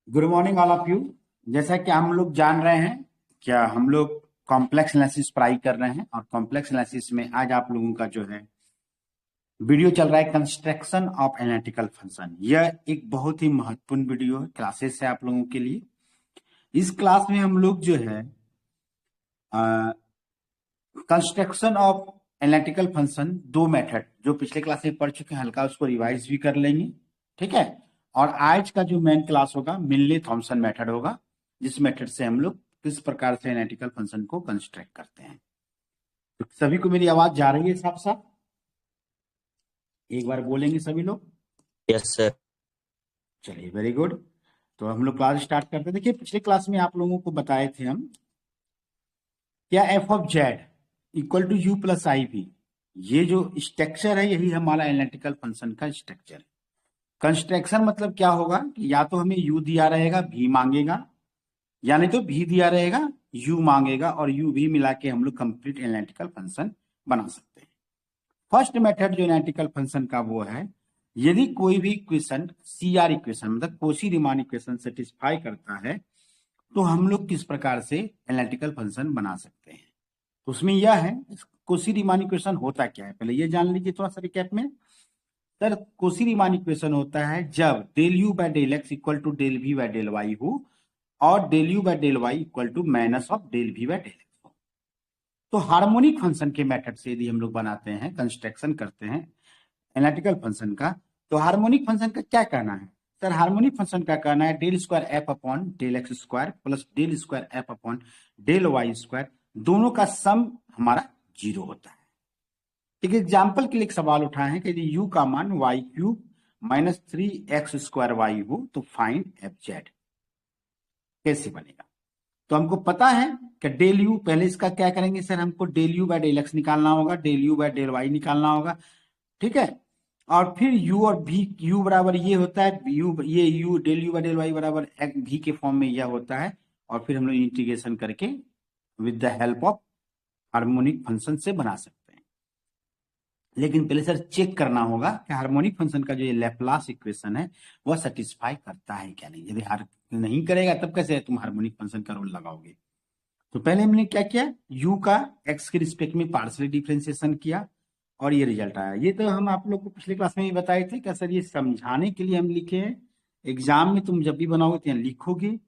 Good morning all of you. जैसा कि हम लोग जान रहे हैं, क्या हम लोग कॉम्प्लेक्स एनालिसिस पढ़ाई कर रहे हैं और कॉम्प्लेक्स एनालिसिस में आज आप लोगों का जो है वीडियो चल रहा है कंस्ट्रक्शन ऑफ एनालिटिकल फंक्शन। यह एक बहुत ही महत्वपूर्ण वीडियो है, क्लासेस है आप लोगों के लिए। इस क्लास में हम लोग जो है कंस्ट्रक्शन ऑफ एनालिटिकल फंक्शन दो मेथड जो पिछले क्लास में पढ़ चुके हैं, हल्का उसको रिवाइज भी कर लेंगे। ठीक है। और आज का जो मेन क्लास होगा मिनली थॉमसन मेथड होगा, जिस मेथड से हम लोग किस प्रकार से एनालिटिकल फंक्शन को कंस्ट्रक्ट करते हैं। तो सभी को मेरी आवाज जा रही है साफ साफ? एक बार बोलेंगे सभी लोग? Yes sir. चलिए, वेरी गुड। तो हम लोग क्लास स्टार्ट करते हैं। देखिए, पिछले क्लास में आप लोगों को बताए थे हम, क्या F of Z equal to U plus I V, ये जो स्ट्रक्चर है यही हमारा एनालिटिकल फंक्शन का स्ट्रक्चर है। कंस्ट्रक्शन मतलब क्या होगा कि या तो हमें यू दिया रहेगा, भी मांगेगा, या नहीं तो भी दिया रहेगा, यू मांगेगा, और यू भी मिला के हम लोग कंप्लीट एनालिटिकल फंक्शन बना सकते हैं। फर्स्ट मेथड जो एनालिटिकल फंक्शन का वो है, यदि कोई भी इक्वेशन सीआर इक्वेशन मतलब कोशी रीमान इक्वेशन सेटिस्फाई करता है तो हम लोग किस प्रकार से एनालिटिकल फंक्शन बना सकते हैं। तो उसमें यह है, कोशी रीमान इक्वेशन होता क्या है पहले ये जान लीजिए थोड़ा सा रिकैप में। सर, कोशी रीमान इक्वेशन होता है जब del you by del x equal to del v by del y हो और del you by del y equal to minus of del v by del x हो। तो हार्मोनिक फंक्शन के method से यदि हम लोग बनाते हैं, कंस्ट्रक्शन करते हैं एनालिटिकल फंक्शन का, तो हार्मोनिक फंक्शन का क्या कहना है? सर, हार्मोनिक फंक्शन का कहना है del square f upon del x square plus del square f upon del y square, दोनों का सम हमारा जीरो होता है। एक एग्जाम्पल के लिए एक सवाल उठाए हैं कि यदि u का मान Y cube minus 3x² Y हो तो फाइंड एफ जेड, कैसे बनेगा? तो हमको पता है कि डेल यू, पहले इसका क्या करेंगे सर, हमको del you by del x निकालना होगा, del you by del y निकालना होगा। ठीक है। और फिर u और v, u बराबर ये होता है u, ये u del you by del y बराबर v के फॉर्म में यह होता है, और फिर हम लोग इंटीग्रेशन करके with the help of harmonic function से बना सकते हैं। लेकिन पहले सर चेक करना होगा कि हार्मोनिक फंक्शन का जो ये लैप्लास इक्वेशन है वह सेटिस्फाई करता है क्या नहीं। यदि हार नहीं करेगा तब कैसे तुम हार्मोनिक फंक्शन का रोल लगाओगे? तो पहले हमने क्या किया, u का x के रिस्पेक्ट में पार्शियली डिफरेंशिएशन किया और ये रिजल्ट आया। ये तो हम आप लोग को पिछले क्लास में ही बताए थे क्या सर, ये समझाने के लिए हम लिखे हैं। एग्जाम में तुम जब भी बनाओगे तो यहाँ लिखोगे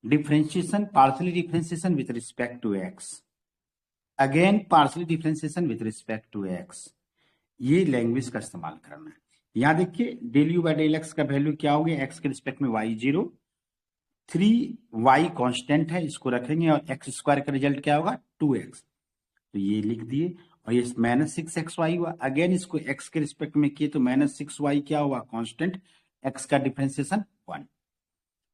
differentiation, partially differentiation with respect to x, again partially differentiation with respect to x, ये लैंग्वेज का इस्तेमाल करना है। यहां देखिए del you by del x का वैल्यू क्या हो गया, एक्स के रिस्पेक्ट में वाई जीरो, 3y कांस्टेंट है इसको रखेंगे, और एक्स स्क्वायर का रिजल्ट क्या होगा 2x, तो ये लिख दिए। और ये माइनस 6xy हुआ, अगेन इसको x के रिस्पेक्ट में किए तो माइनस 6y क्या हुआ कांस्टेंट, x का डिफरेंशिएशन 1।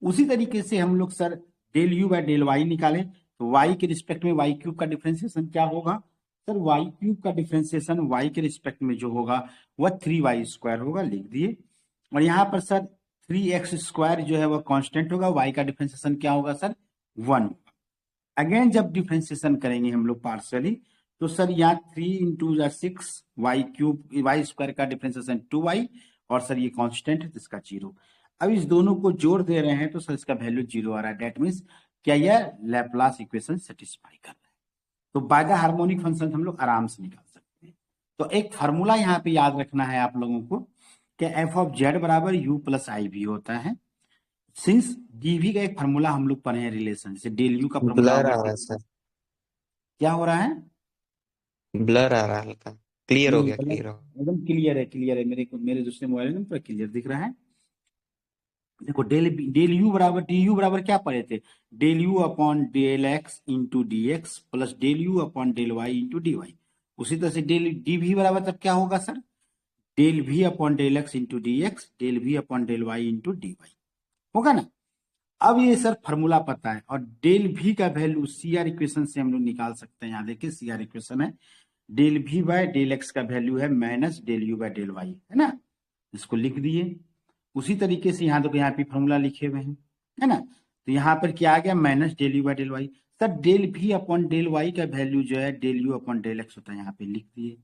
उसी तरीके से हम लोग sir del you by del y निकालें तो y के रिस्पेक्ट में वाई क्यूब का डिफरेंशिएशन क्या होगा? सर वाई क्यूब का डिफरेंशिएशन वाई के रिस्पेक्ट में जो होगा वह 3y² होगा, लिख दिए। और यहाँ पर सर 3x² जो है वह कांस्टेंट होगा, y का डिफरेंशिएशन क्या होगा सर 1। अगेन जब डिफरेंशिएशन करेंगे हम लोग पार्शियली तो सर यहाँ 3 इंटू 6 वाई क्यूब, y² का डिफरेंशिएशन 2y, और सर ये कांस्टेंट है तो इसका जीरो। अब इस दोनों को जोड़ दे रहे हैं तो सर इसका वैल्यू जीरो आ रहा है। डेट मीन्स क्या यह लैप्लास इक्वेशन सेटिस्फाई कर रहा है। तो बाय द हार्मोनिक फंक्शन हम लोग आराम से निकाल सकते हैं। तो एक फार्मूला यहाँ पे याद रखना है आप लोगों को कि एफ ऑफ जेड बराबर यू प्लस आई भी होता है। सिंस डीवी का एक फार्मूला हम लोग पढ़े हैं रिलेशन, जैसे डेल यू का फार्मूला ब्लर होगा, आ रहा है सर। क्या हो रहा है? ब्लर आ रहा है हल्का। क्लियर हो नहीं गया, मतलब क्लियर हो एकदम क्लियर है, क्लियर है। मेरे दूसरे मोबाइल में पूरा क्लियर दिख रहा है। देखो डेल यू बराबर, डी यू बराबर क्या पढ़े थे, del u upon del x into D x plus del u upon del Y into D y. उसी तरह से डेल डी भी बराबर तब क्या होगा सर, डेल भी upon del x into D X, del भी upon del Y into D Y, होगा ना? अब ये सर फॉर्मूला पता है, और डेल भी का वैल्यू सीआर इक्वेशन से हम लोग निकाल सकते हैं। यहाँ देखिए सीआर इक्वेशन है, del v by del x का वैल्यू है minus del you by del y, है ना? इसको लिख दिए। उसी तरीके से यहाँ देखो, यहाँ पे फॉर्मूला लिखे हुए हैं, है ना? तो यहाँ पर क्या आ गया, minus del you by del y. Sir del भी अपॉन डेल वाई का वैल्यू जो है del u upon del x होता है, यहाँ पे लिख दिए,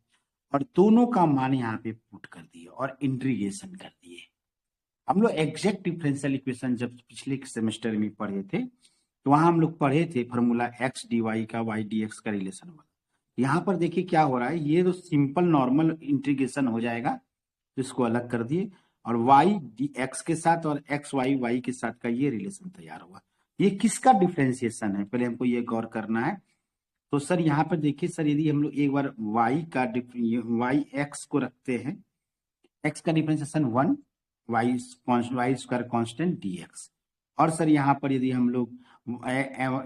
और दोनों का मान यहाँ पे पुट कर दिए और इंटीग्रेशन कर दिए। हम लोग एग्जैक्ट डिफरेंशियल इक्वेशन जब पिछले सेमेस्टर में पढ़े थे तो वहां हम लोग पढ़े थे फॉर्मूला एक्स डी वाई का वाई डी एक्स का रिलेशन वाला। यहाँ पर देखिए क्या हो रहा है, ये तो सिंपल नॉर्मल इंटीग्रेशन हो जाएगा, तो इसको अलग कर दिए और वाई डी एक्स के साथ और एक्स वाई वाई के साथ का ये रिलेशन तैयार हुआ। ये किसका डिफ्रेंसिएशन है, पहले हमको ये गौर करना है। तो सर यहाँ पर देखिए सर, यदि हम लोग एक बार वाई का वाई एक्स को रखते हैं, एक्स का differentiation 1, y square constant d x, और सर यहाँ पर यदि हम लोग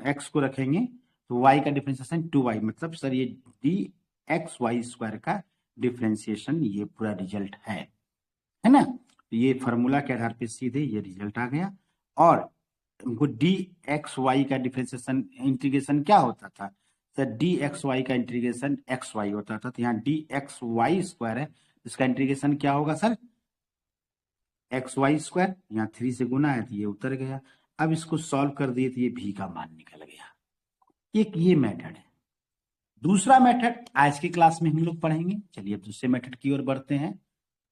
एक्स को रखेंगे तो y का डिफरेंशिएशन 2y, मतलब सर ये डी एक्स वाई स्क्वायर का डिफरेंशिएशन ये पूरा रिजल्ट है ना। तो ये फॉर्मूला के आधार पे सीधे ये रिजल्ट आ गया। और हमको डी एक्स वाई का डिफरेंशिएशन इंटीग्रेशन क्या होता था सर, डी एक्स वाई का इंटीग्रेशन एक्स वाई होता था, तो यहाँ डी एक्स वाई स्क्वायर है, इसका इंटीग्रेशन क्या होगा सर, एक्स वाई स्क्वायर, यहाँ 3 से गुना है तो ये उतर गया। अब इसको सॉल्व कर दिए तो ये भी का मान निकल गया। एक ये मेथड है। दूसरा मेथड आज की क्लास में हम लोग पढ़ेंगे। चलिए अब दूसरे मेथड की ओर बढ़ते हैं,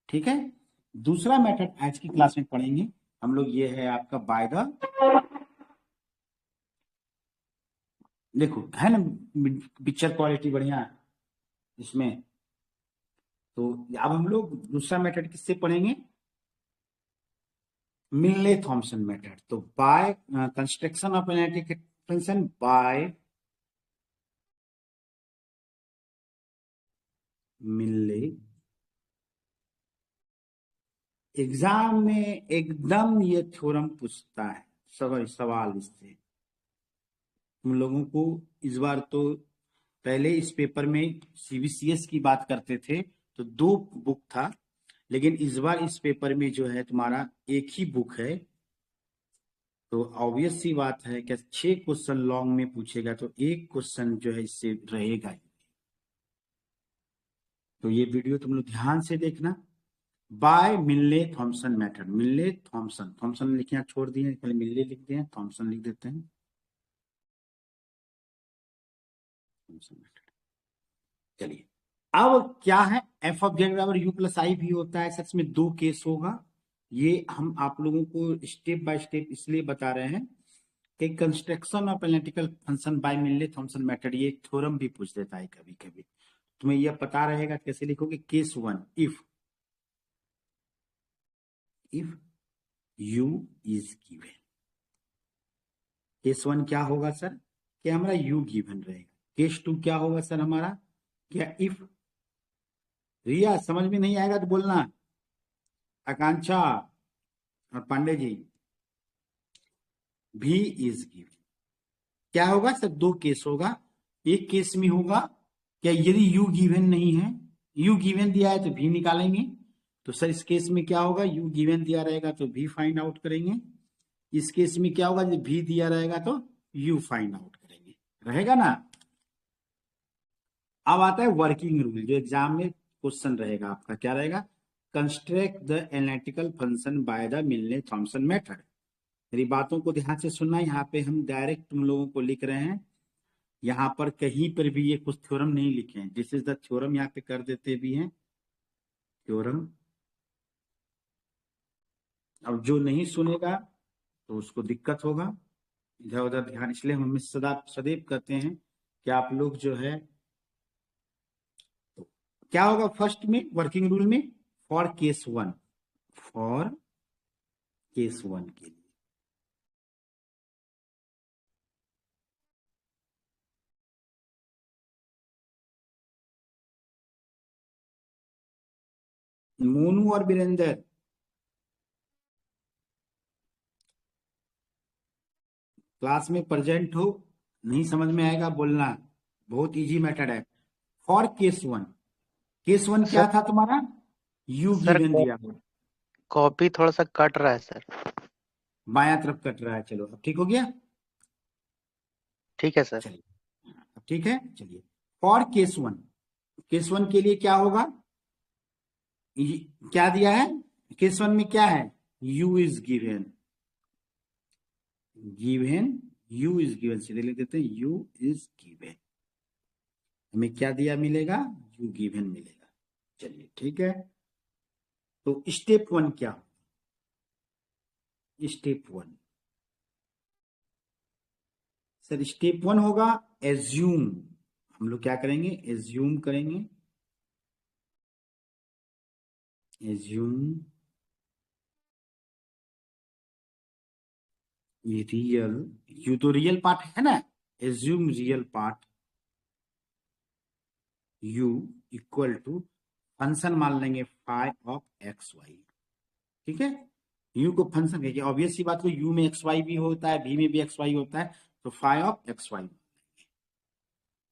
ठीक है। दूसरा मेथड आज की क्लास में पढ़ेंगे हम लोग, ये है आपका बाय द, देखो है ना पिक्चर क्वालिटी बढ़िया इसमें। तो अब हम लोग दूसरा मेथड किससे पढ़ेंगे, मिलले थॉमसन मेथड। तो by construction of analytical function by मिलले। एग्जाम में एकदम ये थ्योरम पूछता है, सवाल इससे तुम लोगों को। इस बार तो पहले इस पेपर में सीबीसीएस की बात करते थे तो 2 बुक था, लेकिन इस बार इस पेपर में जो है तुम्हारा एक ही बुक है। तो ऑब्वियस सी बात है कि 6 क्वेश्चन लॉन्ग में पूछेगा तो एक क्वेश्चन जो है इससे रहेगा ही। तो ये वीडियो तुम लोग ध्यान से देखना। बाय मिलले थॉमसन मेथड, मिलले थॉमसन, थॉमसन लिखना छोड़ दिए, पहले मिलले लिखते हैं, थॉमसन लिख देते हैं। Thomson method. चलिए अब क्या है, एफ ऑफ जेड बराबर यू प्लस आई भी होता है, सच में 2 केस होगा। ये हम आप लोगों को स्टेप बाय स्टेप इसलिए बता रहे हैं कि construction of analytical function by मिलले थॉमसन मेथड ये एक थ्योरम भी पूछ देता है कभी कभी। तुम्हें यह पता रहेगा कैसे लिखोगे, case 1 if u is given. Case 1 क्या होगा सर, कि हमारा u गिवन रहेगा। केस 2 क्या होगा सर हमारा, क्या इफ, रिया समझ में नहीं आएगा तो बोलना, आकांक्षा और Pandey ji, v is given. क्या होगा सर, 2 केस होगा। एक केस में होगा क्या, यदि u गिवन नहीं है, u गिवन दिया है तो v निकालेंगे। तो सर इस केस में क्या होगा, u गिवन दिया रहेगा तो v फाइंड आउट करेंगे। इस केस में क्या होगा, जब v दिया रहेगा तो u फाइंड आउट करेंगे, रहेगा ना। अब आता है वर्किंग रूल, जो एग्जाम में क्वेश्चन रहेगा आपका, क्या रहेगा, construct the analytical function by the मिलने थॉमसन मेथड। मेरी बातों को ध्यान से सुनना, यहाँ पे हम डायरेक्ट तुम लोगों को लिख रहे हैं, यहाँ पर कहीं पर भी ये कुछ थ्योरम नहीं लिखे हैं। दिस इज द थ्योरम यहाँ पे कर देते भी हैं, थ्योरम। अब जो नहीं सुनेगा तो उसको दिक्कत होगा, इधर उधर ध्यान, इसलिए हम सदा सदैव कहते हैं कि आप लोग जो है, तो क्या होगा फर्स्ट में वर्किंग रूल में, फॉर केस 1, फॉर केस 1 के लिए मोनू और वीरेंद्र, क्लास में प्रेजेंट हो, नहीं समझ में आएगा बोलना, बहुत इजी मेथड है। फॉर केस 1, केस 1 क्या सर था तुम्हारा, यू सर गिवन दिया हुआ, कॉपी थोड़ा सा कट रहा है सर। बाया तरफ कट रहा है, चलो अब ठीक हो गया। ठीक है सर। चलिए अब ठीक है, चलिए फॉर केस 1, केस 1 के लिए क्या होगा, क्या दिया है केस 1 में, क्या है, u is given, given u is given, सीधे लिख देते हैं u इज गिवन। हमें क्या दिया मिलेगा, u गिवन मिलेगा। चलिए ठीक है, तो स्टेप 1 क्या, स्टेप 1 सर, स्टेप 1 होगा एज्यूम। हम लोग क्या करेंगे, एज्यूम करेंगे, एज्यूम ये रियल, यू तो रियल पार्ट है ना, assume real part u equal to function मान लेंगे फाइव ऑफ एक्स वाई। ठीक है, यू को फंक्शन कहिए, ऑब्वियस सी बात, को यू में एक्स वाई भी होता है, भी में भी एक्स वाई होता है, तो phi of x y.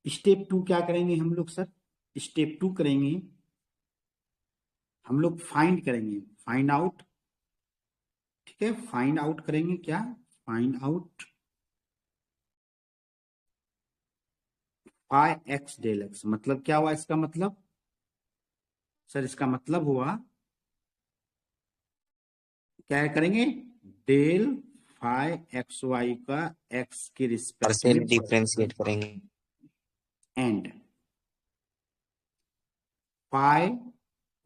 Step 2 क्या करेंगे हम लोग सर, स्टेप 2 करेंगे हम लोग, फाइंड करेंगे, फाइंड आउट। ठीक है, फाइंड आउट करेंगे, क्या find out phi x del x. मतलब क्या हुआ इसका मतलब सर, इसका मतलब हुआ क्या करेंगे, डेल फाइव एक्स वाई का एक्स के रिस्पेक्ट पार्शियल में डिफरेंशिएट करेंगे। And phi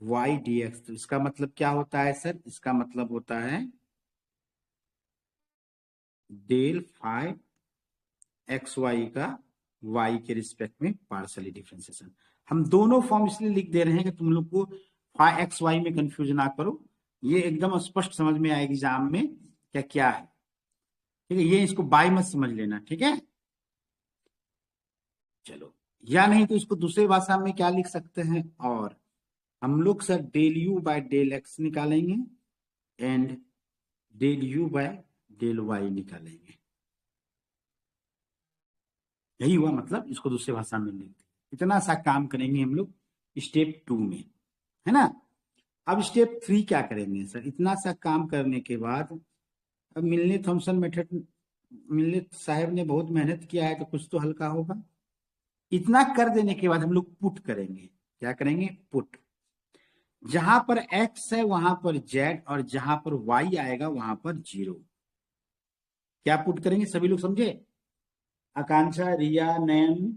y d x. तो इसका मतलब क्या होता है सर, इसका मतलब होता है डेल फाइव एक्स वाई का वाई के रिस्पेक्ट में पार्शियली डिफरेंशिएशन। हम दोनों फॉर्म इसलिए लिख दे रहे हैं कि तुम लोग को फाइव एक्स वाई में कंफ्यूज ना करो, ये एकदम स्पष्ट समझ में आए एग्जाम में क्या क्या है। ठीक है, ये इसको बाय मत समझ लेना, ठीक है। चलो, या नहीं तो इसको दूसरे भाषा में क्या लिख सकते हैं, और हम लोग sir del you by del X निकालेंगे and del you by del Y निकालेंगे। यही हुआ, मतलब इसको दूसरे भाषा में लिख दें। इतना सा काम करेंगे हम लोग स्टेप 2 में, है ना। अब स्टेप 3 क्या करेंगे सर, इतना सा काम करने के बाद, अब मिलने थॉमसन मेथड, मिलने साहब ने बहुत मेहनत किया है तो कुछ तो हल्का होगा। इतना कर देने के बाद हम लोग पुट करेंगे, क्या करेंगे, पुट। जहां पर x है वहां पर z, और जहां पर y आएगा वहां पर 0। क्या पुट करेंगे, सभी लोग समझे, आकांक्षा, रिया, नयन,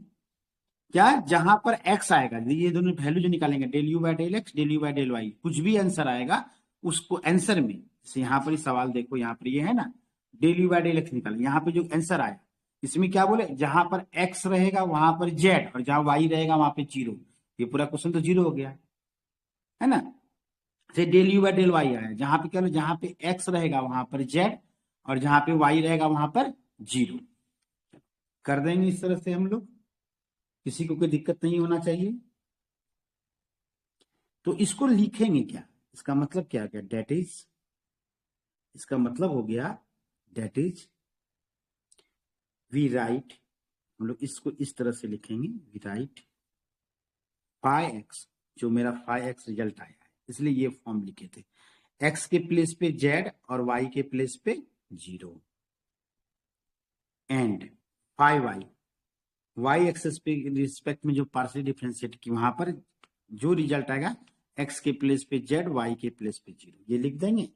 क्या, जहां पर x आएगा, ये दोनों वैल्यू जो निकालेंगे, del you by del x, del you by del y, कुछ भी आंसर आएगा उसको आंसर में, जैसे यहाँ पर सवाल देखो, यहाँ पर ये है ना, del you by del x निकाले, यहाँ पे जो आंसर आया इसमें क्या बोले, जहां पर x रहेगा वहां पर z, और जहां y रहेगा वहां पे 0। ये पूरा क्वेश्चन तो 0 हो गया, है ना। जैसे del you by del y आया, जहां पे क्या, जहां पे x रहेगा वहां पर z, और जहां पे y रहेगा वहां पर 0। कर देंगे इस तरह से हम लोग, किसी को कोई दिक्कत नहीं होना चाहिए। तो इसको लिखेंगे क्या, इसका मतलब क्या गया, डेट इज, इसका मतलब हो गया डेट इज वी राइट, हम लोग इसको इस तरह से लिखेंगे, वी राइट फाइव एक्स, जो मेरा फाइव एक्स रिजल्ट आया है इसलिए ये फॉर्म लिखे थे, एक्स के प्लेस पे जेड और वाई के प्लेस पे 0, and phi y, y axis पे रिस्पेक्ट में जो पार्शियल डिफरेंशिएट की वहां पर जो रिजल्ट आएगा, एक्स के प्लेस पे जेड, वाई के प्लेस पे 0, ये लिख देंगे।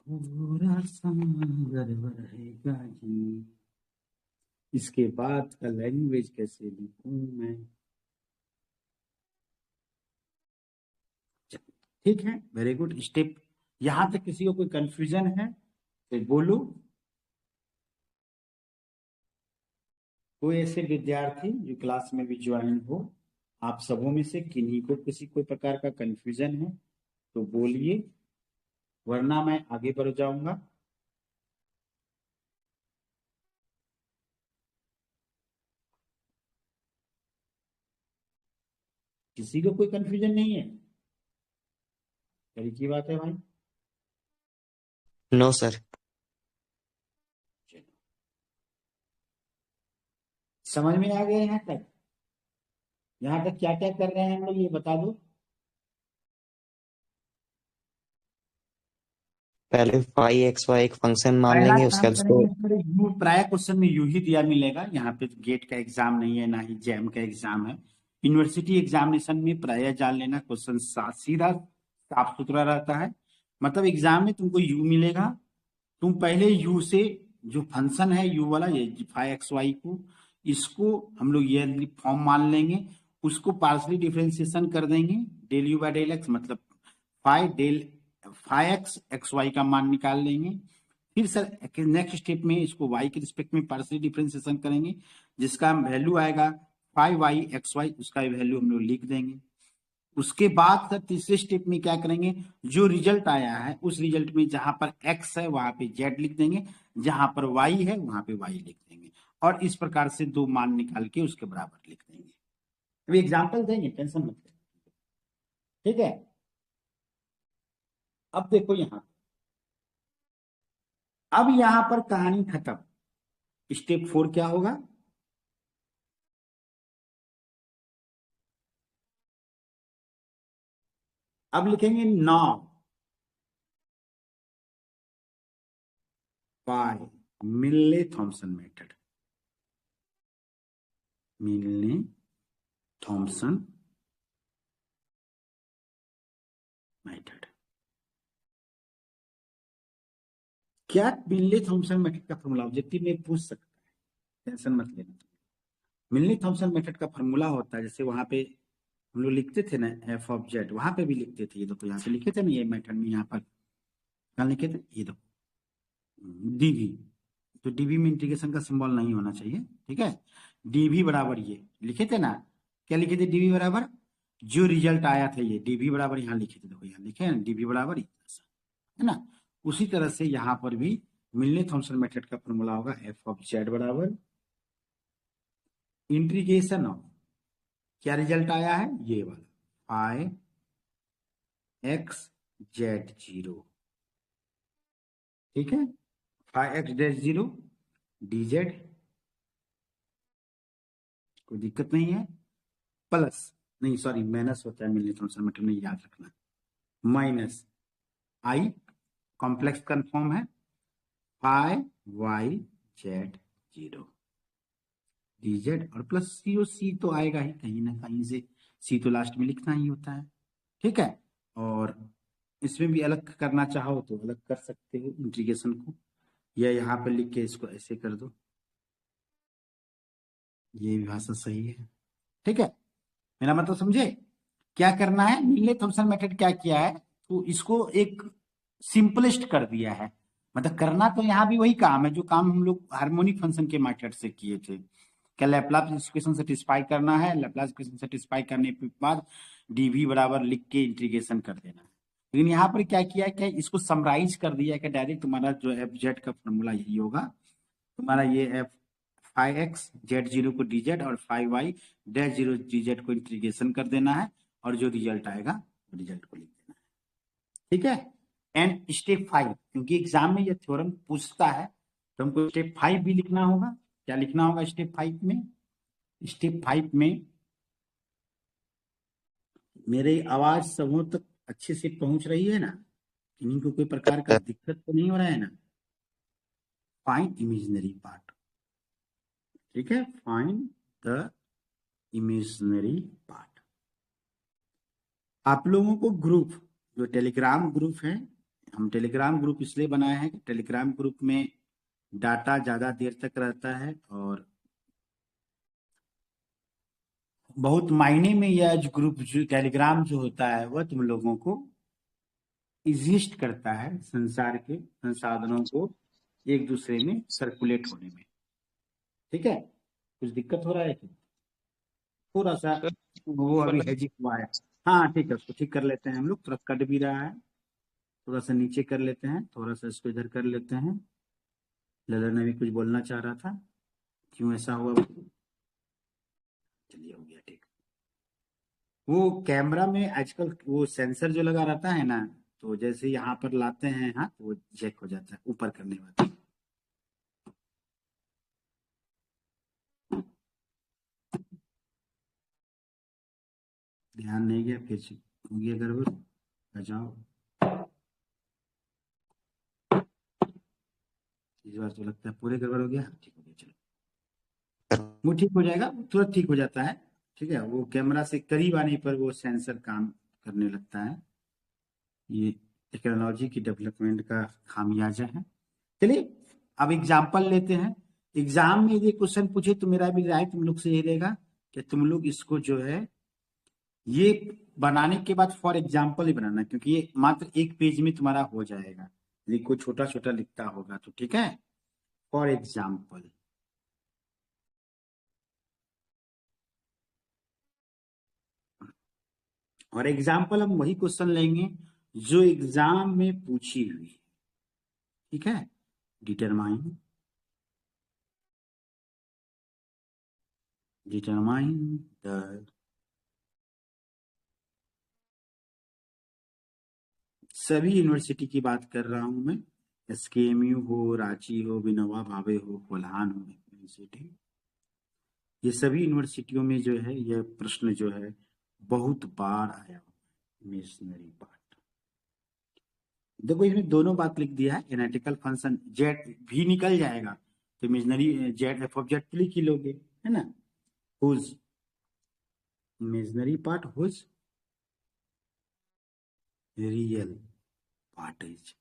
पूरा सागर बहेगा जी, इसके बाद का लैंग्वेज कैसे लिखूं मैं। ठीक है, वेरी गुड। स्टेप, यहां तक किसी को कोई कंफ्यूजन है तो बोलो। कोई ऐसे विद्यार्थी जो क्लास में भी ज्वाइन हो, आप सबों में से किन्हीं को किसी कोई प्रकार का कंफ्यूजन है तो बोलिए, वरना मैं आगे बढ़ जाऊंगा। किसी को कोई कंफ्यूजन नहीं है, की बात है भाई। No sir. समझ में आ गया यहाँ तक, यहाँ तक क्या क्या कर रहे हैं हम लोग ये बता दो। पहले फाइव एक्स वाई एक फंक्शन मान पहला लेंगे, उसके काम बाद उसको करेंगे, यू प्राय क्वेश्चन में यू ही दिया मिलेगा, यहाँ पे गेट का एग्जाम नहीं है ना ही जैम का एग्जाम है। यूनिवर्सिटी एग्जामिनेशन में प्राय जान लेना, क्वेश्चन सीधा साफ सुथरा रहता है। मतलब एग्जाम में तुमको यू मिलेगा, तुम पहले यू से जो फंक्शन है यू वाला, ये 5xy को, इसको हम लोग ये फॉर्म मान लेंगे, उसको पार्शली डिफरेंशिएशन कर देंगे, del you by del x, मतलब 5x xy का मान निकाल लेंगे। फिर सर नेक्स्ट स्टेप में इसको y के रिस्पेक्ट में पार्शली डिफरेंशिएशन करेंगे, जिसका वैल्यू आएगा 5y(xy), उसका वैल्यू हम लोग लिख देंगे। उसके बाद सर तीसरे स्टेप में क्या करेंगे, जो रिजल्ट आया है उस रिजल्ट में जहां पर x है वहां पे z लिख देंगे, जहां पर y है वहां पे y लिख देंगे, और इस प्रकार से दो मान निकाल के उसके बराबर लिख देंगे। अभी एग्जाम्पल देंगे, टेंशन मत लो, ठीक है। अब देखो यहां, अब यहां पर कहानी खत्म। स्टेप 4 क्या होगा, अब लिखेंगे नाउ बाय मिलने थॉमसन मेथड, मिलने थॉमसन मेथड। क्या मिलने थॉमसन मेथड का फॉर्मूला ऑब्जेक्टिव में पूछ सकता है, टेंशन मत लेना। मिलने थॉमसन मेथड का फॉर्मूला होता है, जैसे वहां पे हम लोग लिखते थे ना एफ ऑफ जेड, वहां पे भी लिखते थे, ये देखो यहाँ पे लिखे थे ना, ये मेथड में यहाँ पर क्या लिखे थे, ये देखो डीवी, तो डीवी में इंटीग्रेशन का सिंबल नहीं होना चाहिए, ठीक है। डीवी बराबर ये लिखे थे ना, क्या लिखे थे, डीवी बराबर जो रिजल्ट आया था, ये डीवी बराबर यहाँ लिखे थे, देखो यहाँ लिखे हैं डीवी बराबर है ना। उसी तरह से यहाँ पर भी मिलने थॉमसन मेथड का फॉर्मूला होगा एफ ऑफ जेड बराबर इंटीग्रेशन ऑफ, क्या रिजल्ट आया है ये वाला 5x(z0), ठीक है, 5x(z0) dz, कोई दिक्कत नहीं है, प्लस नहीं सॉरी माइनस होता है मिलने थॉमसन मेथड में, याद रखना, माइनस आई कॉम्प्लेक्स कन्फर्म है 5y(z0) dz, और प्लस सी, और सी तो आएगा ही कहीं ना कहीं से, सी तो लास्ट में लिखना ही होता है, ठीक है। और इसमें भी अलग करना चाहो तो अलग कर सकते हो इंटीग्रेशन को, या यहाँ पे लिख के इसको ऐसे कर दो, ये भी भाषा सही है, ठीक है। मेरा मतलब समझे, क्या करना है, मिलने थॉमसन मेथड क्या किया है, तो इसको एक सिंपलेस्ट कर दिया है। मतलब करना तो यहाँ भी वही काम है जो काम हम लोग हार्मोनिक फंक्शन के मेथड से किए थे, क्या लैपलास इक्वेशन सेटिस्फाई करना है, लैपलास इक्वेशन सेटिस्फाई करने के बाद डीवी बराबर लिख के इंटीग्रेशन कर देना है। लेकिन यहाँ पर क्या किया, क्या इसको समराइज कर दिया कि डायरेक्ट तुम्हारा जो एफ जेड का फॉर्मूला यही होगा, तुम्हारा ये एफ 5x(z0) को dz और 5y(0) dz को इंटीग्रेशन कर देना है, और जो रिजल्ट आएगा रिजल्ट को लिख देना है, ठीक है। एंड स्टेप 5, क्योंकि एग्जाम में ये थ्योरम पूछता है तो हमको स्टेप 5 भी लिखना होगा। क्या लिखना होगा स्टेप 5 में, स्टेप 5 में मेरी आवाज सबों तक अच्छे से पहुंच रही है ना, किन्हीं को कोई प्रकार का दिक्कत तो नहीं हो रहा है ना। फाइंड इमेजिनरी पार्ट, ठीक है, फाइंड द इमेजिनरी पार्ट। आप लोगों को ग्रुप, जो टेलीग्राम ग्रुप है, हम टेलीग्राम ग्रुप इसलिए बनाए हैं कि टेलीग्राम ग्रुप में डाटा ज्यादा देर तक रहता है, और बहुत मायने में यह जो ग्रुप जो टेलीग्राम जो होता है वह तुम लोगों को इजिस्ट करता है संसार के संसाधनों को एक दूसरे में सर्कुलेट होने में, ठीक है। कुछ दिक्कत हो रहा है कि थोड़ा सा सर वो अभी हेजिक हुआ है, हाँ ठीक है, उसको ठीक कर लेते हैं हम लोग, थोड़ा कट भी रहा है, थोड़ा सा नीचे कर लेते हैं, थोड़ा सा इसको इधर कर लेते हैं। ललन ने भी कुछ बोलना चाह रहा था, क्यों ऐसा हुआ, चलिए हो गया ठीक। वो कैमरा में आजकल वो सेंसर जो लगा रहता है ना, तो जैसे यहाँ पर लाते हैं हाथ, वो चेक हो जाता है ऊपर करने वाला। ध्यान नहीं गया, फिर से हो गया गड़बड़, बचाओ, इस बार तो लगता है पूरे गड़बड़ हो गया, ठीक हो गया, चलो वो ठीक हो जाएगा, तुरंत ठीक हो जाता है, ठीक है। वो कैमरा से करीब आने पर वो सेंसर काम करने लगता है, ये टेक्नोलॉजी की डेवलपमेंट का खामियाजा है। चलिए अब एग्जाम्पल लेते हैं। एग्जाम में यदि क्वेश्चन पूछे तो मेरा भी राय तुम लोग से ये रहेगा कि तुम लोग इसको जो है ये बनाने के बाद फॉर एग्जाम्पल ही बनाना, क्योंकि ये मात्र एक पेज में तुम्हारा हो जाएगा। यदि कोई छोटा छोटा लिखता होगा तो ठीक है, फॉर एग्जाम्पल। और एग्जाम्पल हम वही क्वेश्चन लेंगे जो एग्जाम में पूछी हुई, ठीक है। डिटरमाइन द सभी यूनिवर्सिटी की बात कर रहा हूं मैं, एसकेएमयू हो, रांची हो, विनोबा भावे हो, कोल्हान हो यूनिवर्सिटी, ये सभी यूनिवर्सिटियों में जो है यह प्रश्न जो है बहुत बार आया इमेजिनरी पार्ट। देखो इसमें दोनों बात लिख दिया है, एनालिटिकल फंक्शन जेड भी निकल जाएगा तो imaginary z f of z तो लिख ही लोगे, है ना। Whose imaginary part, whose real part is.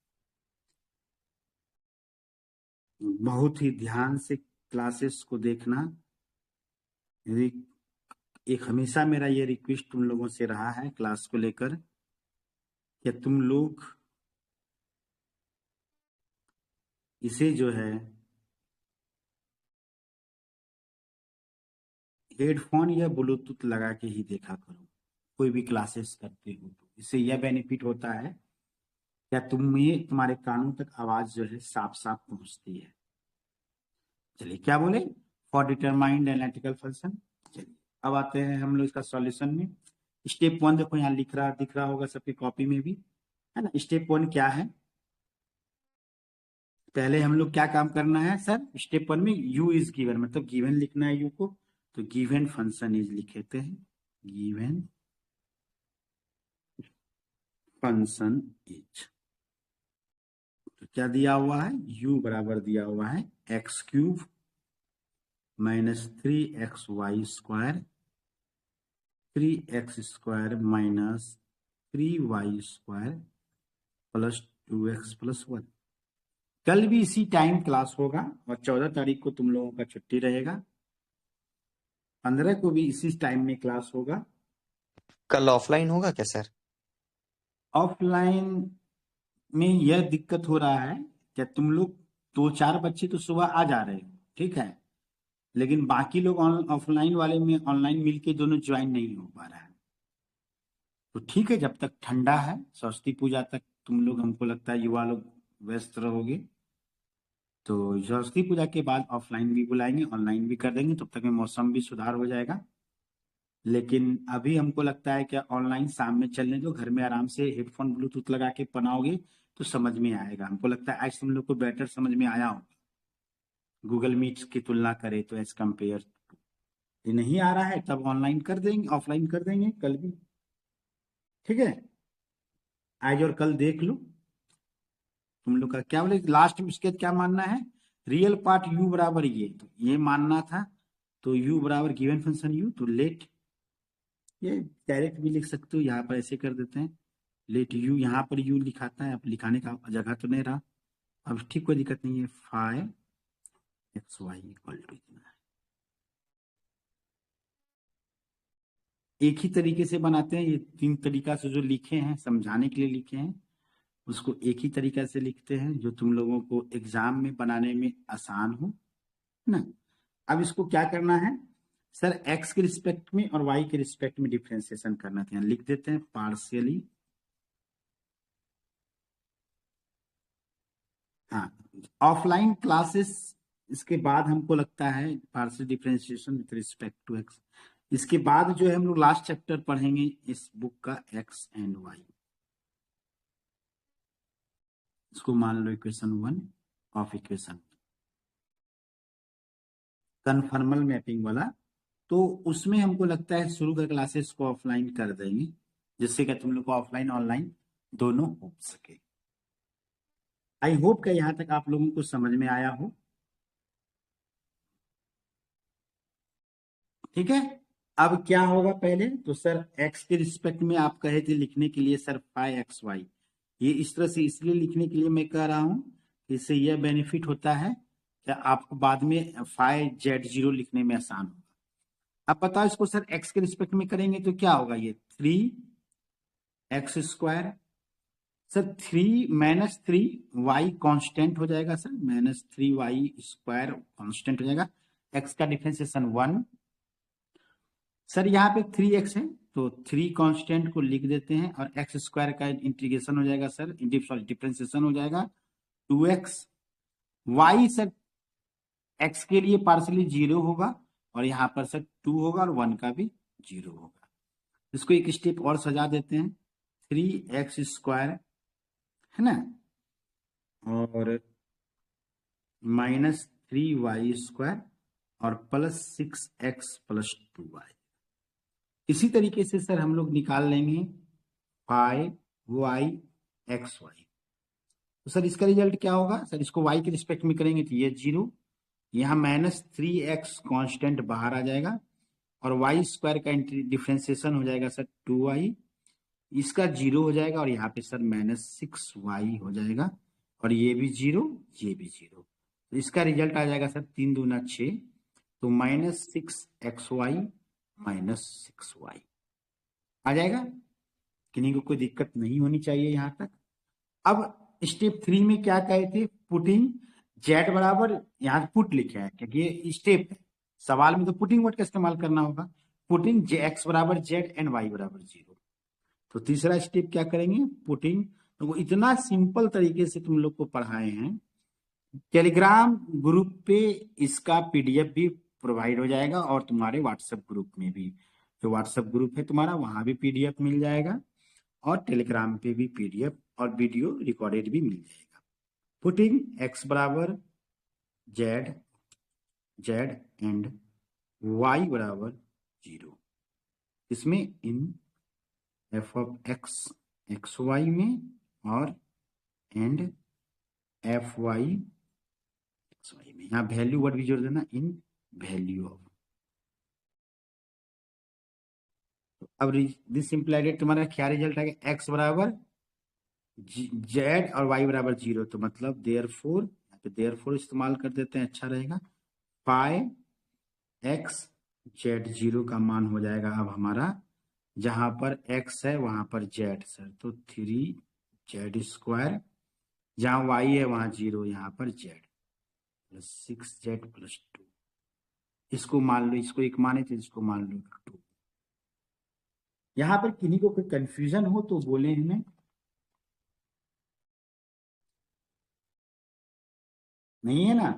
बहुत ही ध्यान से क्लासेस को देखना। यदि एक हमेशा मेरा ये रिक्वेस्ट तुम लोगों से रहा है क्लास को लेकर कि तुम लोग इसे जो है हेडफोन या ब्लूटूथ लगा के ही देखा करो कोई भी क्लासेस करते हो तो। इससे यह बेनिफिट होता है क्या तुम्हें तुम्हारे कानों तक आवाज जो है साफ साफ पहुंचती है। चलिए क्या बोले, फॉर डिटरमाइंड एनालिटिकल फंक्शन। चलिए अब आते हैं हम लोग इसका सॉल्यूशन में। स्टेप 1 देखो यहाँ दिख रहा होगा सबकी कॉपी में भी, है ना। स्टेप 1 क्या है, पहले हम लोग क्या काम करना है सर, स्टेप 1 में u इज गिवन, मतलब गिवन लिखना है u को, तो गिवन फंक्शन इज लिखते हैं, गिवन फंक्शन इज। तो क्या दिया हुआ है, u बराबर दिया हुआ है x³ minus 3xy² 3x² minus 3y² plus 2x+1। कल भी इसी टाइम क्लास होगा और 14 तारीख को तुम लोगों का छुट्टी रहेगा, 15 को भी इसी टाइम में क्लास होगा। कल ऑफलाइन होगा क्या सर? ऑफलाइन में यह दिक्कत हो रहा है कि तुम लोग 2-4 बच्चे तो सुबह आ जा रहे हो, ठीक है, लेकिन बाकी लोग ऑफलाइन वाले में ऑनलाइन मिलके दोनों ज्वाइन नहीं हो पा रहा है। तो ठीक है, जब तक ठंडा है सरस्वती पूजा तक तुम लोग, हमको लगता है युवा लोग व्यस्त रहोगे, तो सरस्वती पूजा के बाद ऑफलाइन भी बुलाएंगे, ऑनलाइन भी कर देंगे, तब तक में मौसम भी सुधार हो जाएगा। लेकिन अभी हमको लगता है कि ऑनलाइन शाम में चलने दो, घर में आराम से हेडफोन ब्लूटूथ लगा के बनाओगे तो समझ में आएगा। हमको लगता है आज तुम लोग को बेटर समझ में आया होगा, गूगल मीट की तुलना करें तो एज कंपेयर। ये नहीं आ रहा है तब ऑनलाइन कर देंगे, ऑफलाइन कर देंगे कल भी, ठीक है। आज और कल देख लो तुम लोग का क्या बोले, लास्ट में इसके क्या मानना है, रियल पार्ट u बराबर ये, तो ये मानना था, तो u बराबर गिवन फंक्शन u, तो लेट, ये डायरेक्ट भी लिख सकते हो, यहाँ पर ऐसे कर देते हैं, लेट u, यहाँ पर u लिखाता है, अब लिखाने का जगह तो नहीं रहा, अब ठीक कोई दिक्कत नहीं है, फाइ xy इक्वल टू इतना है। एक ही तरीके से बनाते हैं, ये 3 तरीका से जो लिखे हैं समझाने के लिए लिखे हैं, उसको एक ही तरीका से लिखते हैं जो तुम लोगों को एग्जाम में बनाने में आसान हो ना। अब इसको क्या करना है सर, x के रिस्पेक्ट में और y के रिस्पेक्ट में डिफ्रेंसिएशन करना था, लिख देते हैं पार्शियली। हाँ, ऑफलाइन क्लासेस इसके बाद हमको लगता है partial differentiation with respect to x, इसके बाद जो है हम लोग लास्ट चैप्टर पढ़ेंगे इस बुक का x एंड y। इसको मान लो equation 1 of equation conformal mapping वाला, तो उसमें हमको लगता है शुरू का क्लासेस को ऑफलाइन कर देंगे, जिससे कि तुम लोग को ऑफलाइन ऑनलाइन दोनों हो सके। आई होप कि यहाँ तक आप लोगों को समझ में आया हो, ठीक है। अब क्या होगा पहले तो सर x के रिस्पेक्ट में आप कहे थे लिखने के लिए सर फाइ xy, ये इस तरह से इसलिए लिखने के लिए मैं कह रहा हूं इससे यह बेनिफिट होता है कि आपको बाद में फाइव जेड जीरो लिखने में आसान होगा। अब बताओ इसको सर एक्स के रिस्पेक्ट में करेंगे तो क्या होगा, ये 3x²। सर 3 - 3y कांस्टेंट हो जाएगा सर, -3y² कांस्टेंट हो जाएगा। x का डिफरेंशिएशन 1। सर यहाँ पे 3x है तो 3 कांस्टेंट को लिख देते हैं और x² का इंटीग्रेशन हो जाएगा सर, सॉरी डिफरेंशिएशन हो जाएगा 2x। y सर x के लिए पार्शियली 0 होगा और यहाँ पर सर 2 होगा और 1 का भी 0 होगा। इसको एक स्टेप और सजा देते हैं, 3x² है ना, और -3y² और +6x + 2y। इसी तरीके से सर हम लोग निकाल लेंगे 5yxy। तो सर इसका रिजल्ट क्या होगा सर, इसको y के रिस्पेक्ट में करेंगे तो ये 0, यहाँ -3x कांस्टेंट बाहर आ जाएगा और y² का डिफरेंशिएशन हो जाएगा सर 2y, इसका 0 हो जाएगा और यहाँ पे सर -6y हो जाएगा और ये भी 0, ये भी 0। तो इसका रिजल्ट आ जाएगा सर 3 दूना 6, तो -6xy -6y आ जाएगा। किन्हीं को कोई दिक्कत नहीं होनी चाहिए यहाँ तक। अब स्टेप 3 में क्या कहे थे, पुटिंग जेड बराबर, यहाँ पुट लिखे हैं क्योंकि ये स्टेप है, सवाल में तो पुटिंग वर्ड का इस्तेमाल करना होगा। पुटिंग x बराबर जेड एंड y बराबर 0। तो तीसरा स्टेप क्या करेंगे, पुटिंग। तो इतना सिंपल तरीके से तुम लोग को पढ़ाए हैं, टेलीग्राम ग्रुप पे इसका पीडीएफ भी प्रोवाइड हो जाएगा और तुम्हारे व्हाट्सएप ग्रुप में भी, जो व्हाट्सएप ग्रुप है तुम्हारा वहां भी पीडीएफ मिल जाएगा और टेलीग्राम पे भी पीडीएफ और वीडियो रिकॉर्डेड भी मिल जाएगा। पुटिंग x बराबर जेड एंड y बराबर 0, इसमें इन f(x) xy में और एंड fy xy में, यहाँ वैल्यू वर्ड भी जोड़ देना, इन वैल्यू ऑफ। अब दिस सिंप्लाइड तुम्हारा क्या रिजल्ट आएगा, x बराबर जेड और y बराबर 0, तो मतलब देयरफॉर, यहाँ पे देयरफॉर इस्तेमाल कर देते हैं, अच्छा रहेगा। 5x z0 का मान हो जाएगा अब हमारा, जहां पर x है वहां पर z सर, तो 3z², जहां y है वहां 0, यहाँ पर z +6z + 2। इसको मान लो, इसको एक माने थे, इसको मान लो 2। यहाँ पर किन्हीं को कोई कंफ्यूजन हो तो बोले हमें, नहीं है ना।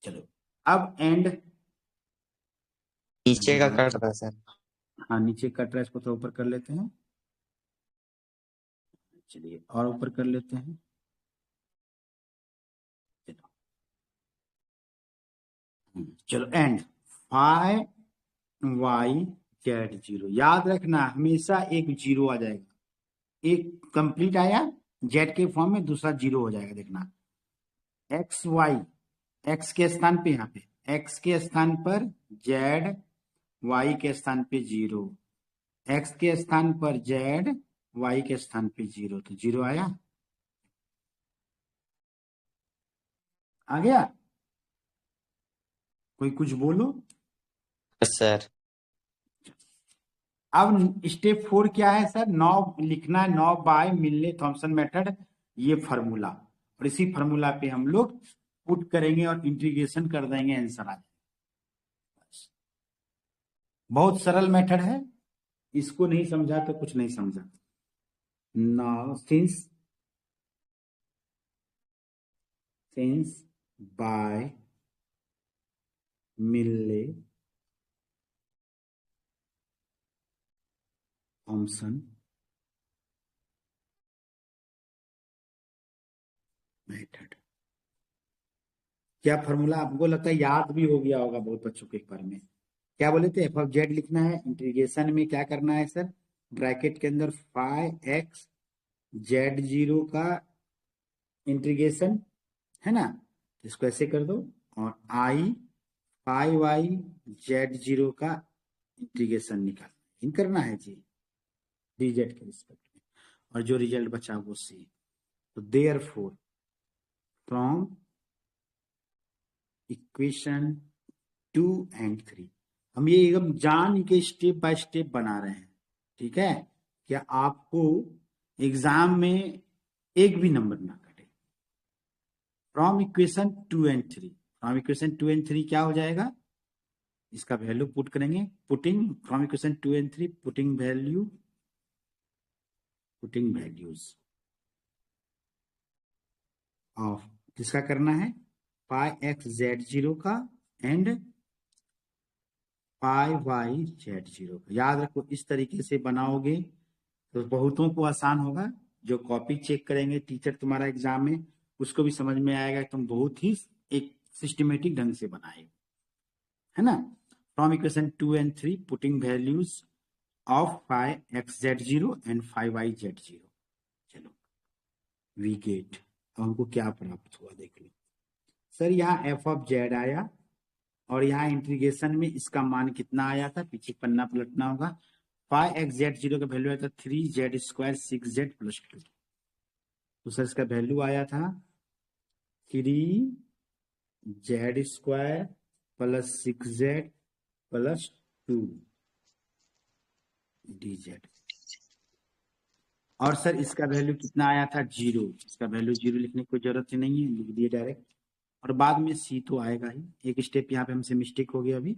चलो अब एंड, नीचे का कट रहा है सर। हाँ नीचे कट रहा है, इसको तो ऊपर कर लेते हैं, चलिए और ऊपर कर लेते हैं। चलो एंड 5y z0, याद रखना हमेशा एक 0 आ जाएगा, एक कंप्लीट आया z के फॉर्म में, दूसरा 0 हो जाएगा। देखना x y, x के स्थान पे, यहाँ पे x के स्थान पर z, y के स्थान पे 0, x के स्थान पर z, y के स्थान पे 0, तो 0 आया, आ गया। कोई कुछ बोलो। सर अब स्टेप 4 क्या है सर, 9 लिखना है, 9 बाय मिलने थॉमसन मेथड, ये फार्मूला, और इसी फार्मूला पे हम लोग पुट करेंगे और इंटीग्रेशन कर देंगे, आंसर आ जाएगा। बहुत सरल मेथड है, इसको नहीं समझा तो कुछ नहीं समझा। नाउ सिंस बाय मिलने थॉमसन मेथड, क्या फार्मूला आपको लगता है याद भी हो गया होगा बहुत बच्चों के एक बार में। क्या बोले थे, f(z) लिखना है, इंटीग्रेशन में क्या करना है सर, ब्रैकेट के अंदर 5x z0 का इंटीग्रेशन है ना, इसको ऐसे कर दो, और i 5y z0 का इंटीग्रेशन निकाल करना है जी, dz के रिस्पेक्ट में, और जो रिजल्ट बचा वो सी। तो देयरफॉर फ्रॉम इक्वेशन 2 and 3। हम ये एकदम जान के स्टेप बाय स्टेप बना रहे हैं, ठीक है, क्या आपको एग्जाम में एक भी नंबर ना कटे। From equation 2 and 3, from equation 2 and 3 क्या हो जाएगा, इसका वैल्यू पुट करेंगे, putting from equation 2 and 3 putting values of किसका करना है, पाई एक्स जेड जीरो का and phi y z zero का। याद रखो इस तरीके से बनाओगे तो बहुतों को आसान होगा, जो कॉपी चेक करेंगे टीचर तुम्हारा एग्जाम में उसको भी समझ में आएगा, तुम बहुत ही एक सिस्टमेटिक ढंग से बनाए, है ना। From equation 2 and 3 putting values of phi x z zero and phi y z zero. चलो वी गेट, हमको क्या प्राप्त हुआ देख लो सर, यहाँ एफ ऑफ जेड आया और यहाँ इंटीग्रेशन में इसका मान कितना आया था, पीछे पन्ना पलटना होगा। फाई एक्स जेड जीरो का वैल्यू आया था 3z स्क्वायर 6z प्लस 2, तो सर इसका वैल्यू आया था 3z square plus 6z plus 2 dz। और सर इसका वैल्यू कितना आया था, 0। इसका वैल्यू 0 लिखने की कोई जरूरत ही नहीं है, लिख दिए डायरेक्ट। और बाद में सी तो आएगा ही, एक स्टेप यहाँ पे हमसे मिस्टेक हो गया अभी,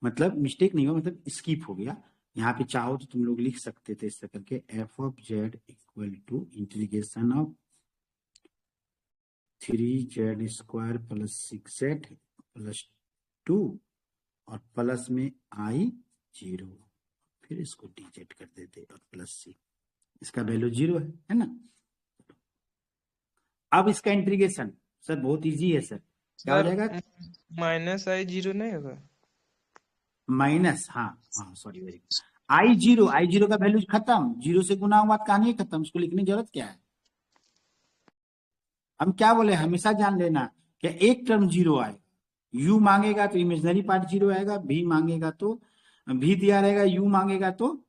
मतलब मिस्टेक नहीं हो, मतलब स्किप हो गया। यहाँ पे चाहो तो तुम लोग लिख सकते थे इस तरह करके, f of Z equal to integration of 3z square plus 6z plus 2 और प्लस में आई 0, फिर इसको dz कर देते और प्लस सी, इसका वैल्यू 0 है ना। अब इसका इंटीग्रेशन सर बहुत इजी है सर, क्या हो जाएगा, माइनस आई जीरो नहीं होगा, माइनस, हाँ सॉरी वेरी गुड, आई जीरो का वैल्यू खत्म, 0 से गुना हुआ कहानी खत्म, उसको लिखने की जरूरत क्या है। हम क्या बोले, हमेशा जान लेना कि एक टर्म 0 आएगा, u मांगेगा तो इमेजिनरी पार्ट 0 आएगा, v मांगेगा तो v दिया रहेगा, u मांगेगा तो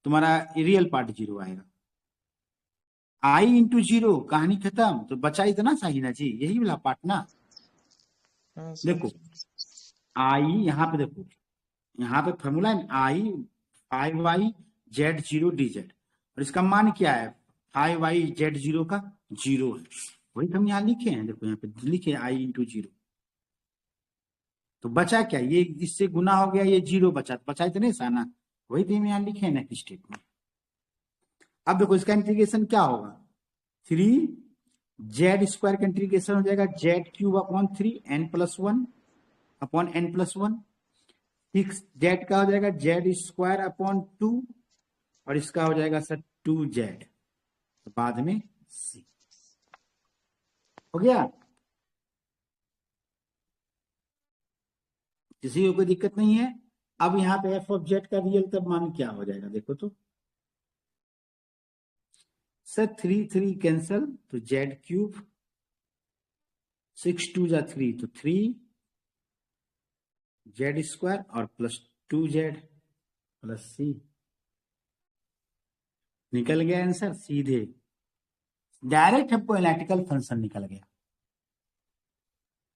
तुम्हारा रियल पार्ट 0 आएगा। i इंटू 0 कहानी खत्म, तो बचा इतना सही ना जी, यही वाला पार्ट ना। हाँ सर। देखो i यहाँ पे देखो, यहाँ पे फॉर्मूला है आई 5y z0 dz, और इसका मान क्या है 5y z0 का 0 है, वही तो हम यहाँ लिखे हैं, देखो यहाँ पे लिखे i इंटू 0, तो बचा क्या, ये इससे गुना हो गया, ये 0 बचा, तो बचा इतने सा ना, वही तो हम यहाँ लिखे हैं नेक्स्ट स्टेप में। अब देखो इसका इंटीग्रेशन क्या होगा, 3z स्क्वायर का इंटीग्रेशन हो जाएगा z cube upon 3 n plus 1 upon n plus 1, 6z का हो जाएगा z स्क्वायर अपॉन 2 और इसका हो जाएगा सर 2z, तो बाद में c हो गया, किसी को कोई दिक्कत नहीं है। अब यहाँ पे एफ ऑफ जेड का रियल तब मान क्या हो जाएगा, देखो तो सर 3 कैंसल, तो जेड क्यूब 6 2 जा 3, तो 3z स्क्वायर और प्लस 2z प्लस सी, निकल गया आंसर सीधे, डायरेक्ट हमको एनालिटिकल फंक्शन निकल गया।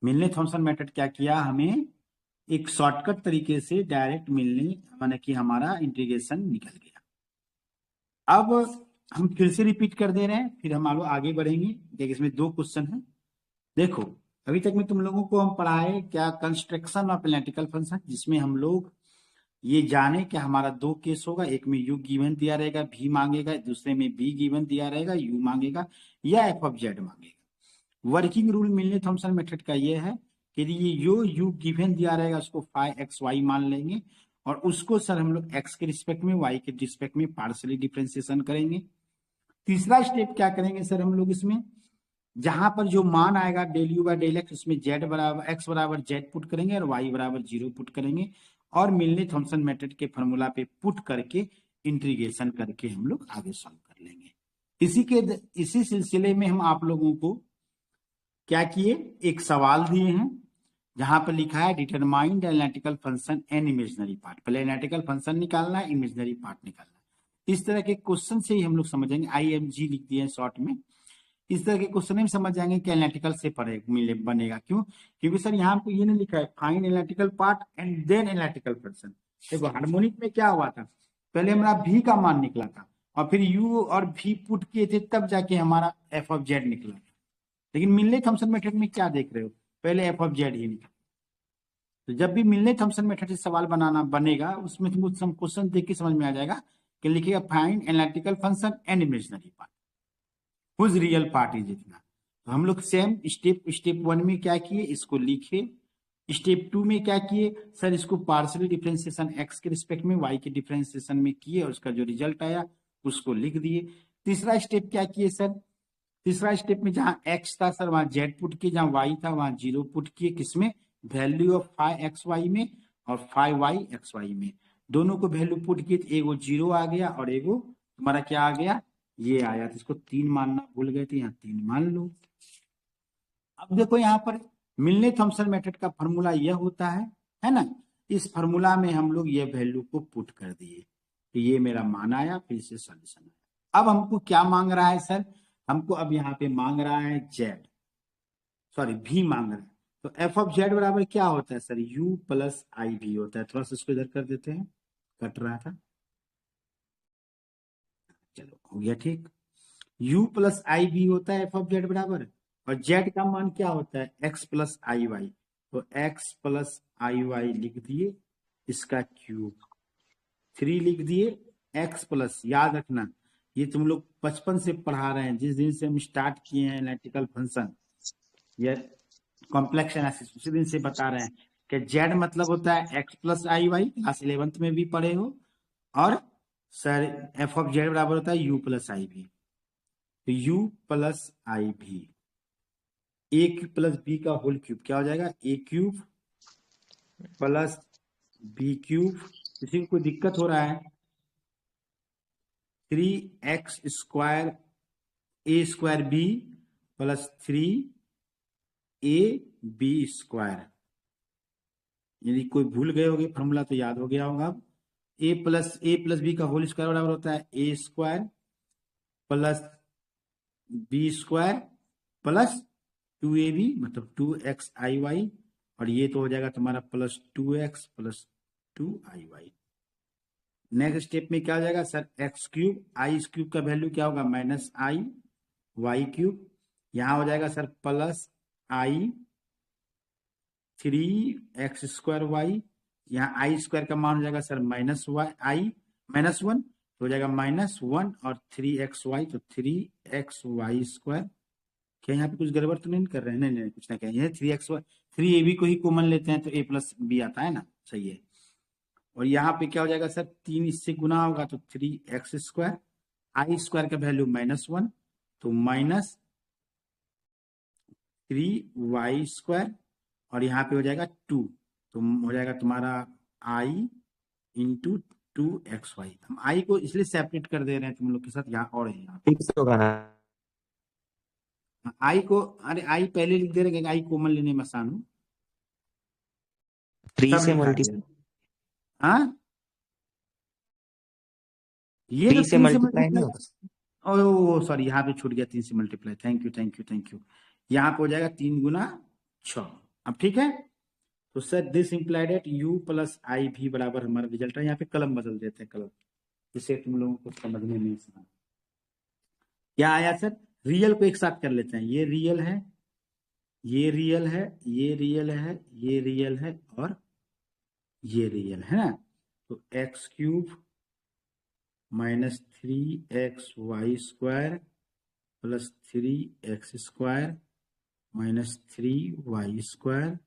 मिलने थॉमसन मेथड क्या किया, हमें एक शॉर्टकट तरीके से डायरेक्ट मिलने माने कि हमारा इंटीग्रेशन निकल गया। अब हम फिर से रिपीट कर दे रहे हैं, फिर हम आगे बढ़ेंगे। देखिए इसमें 2 क्वेश्चन है, देखो अभी तक में तुम लोगों को हम पढ़ाए क्या, कंस्ट्रक्शन ऑफ एनालिटिकल फंक्शन, जिसमें हम लोग ये जाने कि हमारा 2 केस होगा, एक में u गिवन दिया रहेगा v मांगेगा, दूसरे में b गिवन दिया रहेगा u मांगेगा या f ऑफ z मांगेगा। वर्किंग रूल मिलने थॉमसन मेथड का ये है कि ये जो u गिवन दिया रहेगा उसको फाई एक्स वाई मान लेंगे और उसको सर हम लोग x के रिस्पेक्ट में y के रिस्पेक्ट में पार्शियली डिफरेंशिएशन करेंगे। तीसरा स्टेप क्या करेंगे सर हम लोग, इसमें जहां पर जो मान आएगा del you by del x, उसमें z बराबर x बराबर z पुट करेंगे और y बराबर 0 पुट करेंगे और मिलने थॉमसन मेथड के फॉर्मूला पे पुट करके इंटीग्रेशन करके हम लोग आगे सॉल्व कर लेंगे। इसी सिलसिले में हम आप लोगों को क्या किए, एक सवाल दिए हैं जहां पर लिखा है determine the analytical function and imaginary part. पहले एनालिटिकल फंक्शन निकालना है, इमेजिनरी पार्ट निकालना है। इस तरह के क्वेश्चन से ही हम लोग समझेंगे। IMG लिख दिए शॉर्ट में, इस तरह के क्वेश्चन में समझ जाएंगे कि एनालिटिकल से पढ़े मिले बनेगा। क्यों? क्योंकि सर यहाँ पे ये नहीं लिखा है find analytical part and then analytical function. देखो हार्मोनिक में क्या हुआ था, पहले हमारा v का मान निकला था और फिर u और v पुट किए थे तब जाके हमारा f ऑफ z निकला था। लेकिन मिलने थॉम्सन मेथड में क्या देख रहे हो, पहले f ऑफ z ही निकला। तो जब भी मिलने थॉम्सन मेथड से सवाल बनाना बनेगा उसमें तुमको सम क्वेश्चन देख के समझ में आ जाएगा कि लिखिएगा find analytical function and imaginary part, whose real part is इतना। तो हम लोग सेम स्टेप 1 में क्या किए, इसको लिखे। स्टेप 2 में क्या किए सर, इसको पार्शियल डिफरेंशिएशन x के रिस्पेक्ट में y के डिफरेंशिएशन में किए और उसका जो रिजल्ट आया उसको लिख दिए। तीसरा स्टेप क्या किए सर, तीसरा स्टेप में जहां x था सर वहां z पुट किए, जहां y था वहां 0 पुट किए, किसमें, value of phi x y में और फाइव वाई एक्स वाई में। दोनों को वैल्यू पुट किए तो एगो 0 आ गया और एगो तुम्हारा क्या आ गया, ये आया। तो इसको 3 मानना भूल गए थे, यहाँ 3 मान लो। अब देखो यहाँ पर मिलने थॉम्सन मेथड का फॉर्मूला यह होता है ना। इस फॉर्मूला में हम लोग ये वैल्यू को पुट कर दिए तो ये मेरा मान आया, फिर से सॉल्यूशन आया। अब हमको क्या मांग रहा है सर, हमको अब यहाँ पे मांग रहा है जेड, सॉरी भी मांग रहा है। तो एफ ऑफ जेड बराबर क्या होता है सर, u प्लस आई भी होता है। थोड़ा सा इसको इधर कर देते हैं, कट रहा था, चलो हो गया ठीक। u प्लस आई भी होता है एफ ऑफ जेड बराबर, और z का मान क्या होता है, x प्लस आई वाई। तो x प्लस आई वाई लिख दिए, इसका क्यूब 3 लिख दिए, x प्लस, याद रखना ये तुम लोग बचपन से पढ़ा रहे हैं, जिस दिन से हम स्टार्ट किए हैं एनालिटिकल फंक्शन या कॉम्प्लेक्स एनालिसिस उसी दिन से बता रहे हैं कि z मतलब होता है x प्लस आई वाई, क्लास 11th में भी पढ़े हो। और सर f ऑफ z बराबर होता है u प्लस आई भी। तो u plus I V, A cube plus B का होल क्यूब क्या हो जाएगा, A cube plus B cube. किसी को कोई दिक्कत हो रहा है, 3x square A square B plus 3a B square. यदि कोई भूल गए होगे फॉर्मूला तो याद हो गया होगा। ए प्लस बी का होल स्क्वायर बराबर होता है A square plus B square plus 2ab मतलब 2x आई वाई, और ये तो हो जाएगा तुम्हारा plus 2x plus 2ay। Next step में क्या हो जाएगा सर, एक्स क्यूब, आई क्यूब का वैल्यू क्या होगा माइनस आई वाई क्यूब, यहां हो जाएगा सर प्लस आई 3x स्क्वायर वाई, यहाँ आई स्क्वायर का मान हो जाएगा सर माइनस वाई आई माइनस 1, तो हो जाएगा माइनस 1 और 3xy, तो 3xy स्क्वायर। क्या यहाँ पे कुछ गड़बड़ तो नहीं कर रहे हैं, नहीं नहीं कुछ ना कहें, 3xy 3ab को ही कॉमन लेते हैं तो a प्लस बी आता है ना, सही है। और यहाँ पे क्या हो जाएगा सर, 3 इससे गुना होगा तो 3x स्क्वायर, आई स्क्वायर का वैल्यू -1 तो माइनस 3y स्क्वायर, और यहाँ पे हो जाएगा 2 तो हो जाएगा तुम्हारा i इंटू 2xy। हम i को इसलिए सेपरेट कर दे रहे हैं तुम लोग के साथ, यहाँ और है यहाँ फिक्स होगा ना, i को, अरे i पहले लिख दे रहे हैं, i कॉमन लेने में आसान हो, 3 सब से लिखा मल्टी दिया। हाँ ये तो 3 से 3 से मल्टीप्लाई नहीं मल्टीप्लाई, होगा। ओ सॉरी यहाँ पे छूट गया 3 से multiply, thank you thank you thank you. यहाँ पे हो जाएगा 3 गुना 6। अब ठीक है, तो sir this implied at u plus I V बराबर हमारा रिजल्ट है। यहाँ पे कलम बदल देते हैं, कलम, जिससे तुम लोगों को समझने में आसान। क्या आया सर, रियल को एक साथ कर लेते हैं, ये रियल है, ये रियल है, ये रियल है, ये रियल है और ये रियल है ना। तो x cube minus 3xy square plus 3x square minus 3y square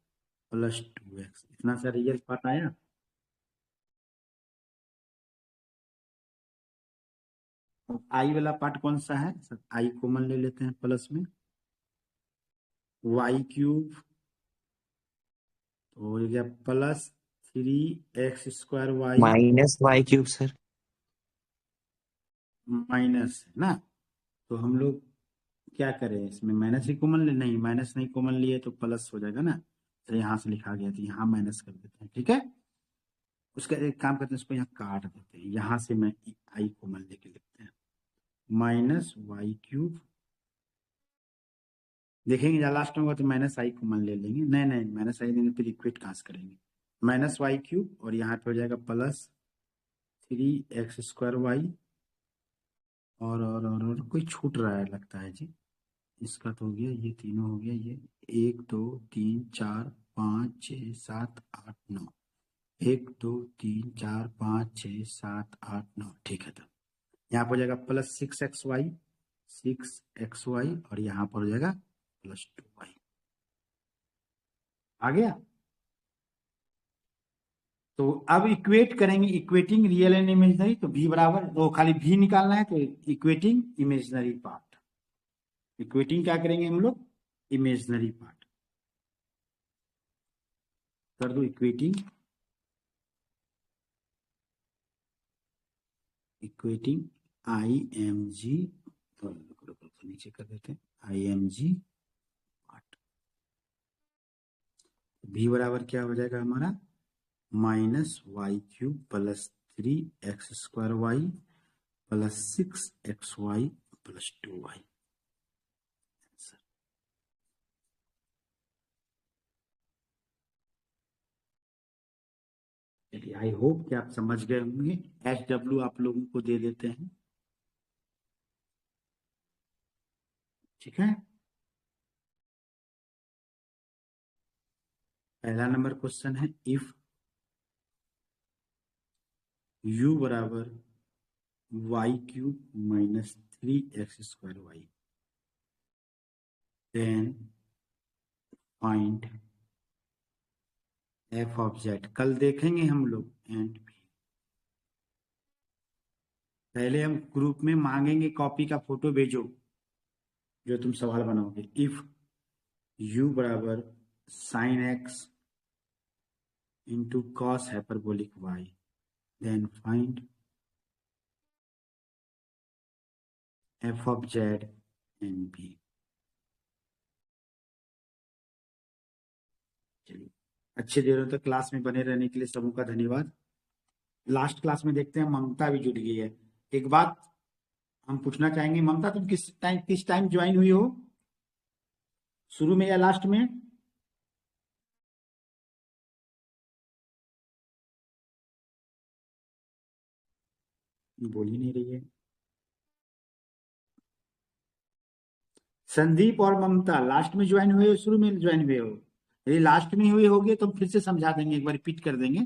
plus 2x, इतना सा रियल पार्ट आया। आई वाला पार्ट कौन सा है सर, आई कॉमन ले लेते हैं प्लस में, y क्यूब तो हो गया plus 3x square y minus y cube sir, minus है ना। तो हम लोग क्या करें, इसमें माइनस ही कॉमन ले, नहीं माइनस नहीं कॉमन लिए तो प्लस हो जाएगा ना, तो यहाँ से लिखा गया था, यहाँ माइनस कर देते हैं, ठीक है। उसका एक काम करते हैं, इसको यहाँ काट देते हैं, यहाँ से मैं आई कॉमन लेके लिखते हैं, माइनस वाई क्यूब देखेंगे जब लास्ट में होगा तो माइनस आई कॉमन ले लेंगे, नहीं नहीं माइनस आई लेंगे फिर इक्वेट कहाँ से करेंगे, माइनस वाई क्यूब और यहाँ पे हो जाएगा प्लस 3x² y और कोई छूट रहा है लगता है जी, इसका तो हो गया, ये तीनों हो गया, ये 1 2 3 4 5 6 7 8 9, 1 2 3 4 5 6 7 8 9, ठीक है। तो यहाँ पर हो जाएगा प्लस 6xy और यहाँ पर हो जाएगा प्लस 2y। आ गया। तो अब इक्वेट करेंगे, इक्वेटिंग रियल एंड इमेजिनरी, तो v बराबर, तो खाली v निकालना है, तो इक्वेटिंग इमेजिनरी पार्ट, इक्वेटिंग क्या करेंगे हम लोग, इमेजिनरी पार्ट कर दो, इक्वेटिंग IMG, तो नीचे कर देते हैं IMG पार्ट। v बराबर क्या हो जाएगा हमारा, -y³ plus 3x² y plus 6xy plus 2y। चलिए, आई होप कि आप समझ गए होंगे। SW आप लोगों को दे देते हैं, ठीक है। पहला नंबर क्वेश्चन है, इफ u बराबर y³ minus 3x² y, then find f of z। कल देखेंगे हम लोग एंड भी, पहले हम ग्रुप में मांगेंगे कॉपी का फोटो भेजो जो तुम सवाल बनाओगे। इफ u बराबर sin x into cos hyperbolic y, then find f of z and b। चलिए, अच्छे देरों तक क्लास में बने रहने के लिए सबों का धन्यवाद। लास्ट क्लास में देखते हैं ममता भी जुड़ गई है। एक बात हम पूछना चाहेंगे, ममता तुम किस टाइम ज्वाइन हुई हो, शुरू में या लास्ट में? बोल ही नहीं रही है। संदीप और ममता लास्ट में ज्वाइन हुए हो, शुरू में ज्वाइन हुए हो? यदि लास्ट में हुए होगे तो फिर से समझा देंगे, एक बार रिपीट कर देंगे।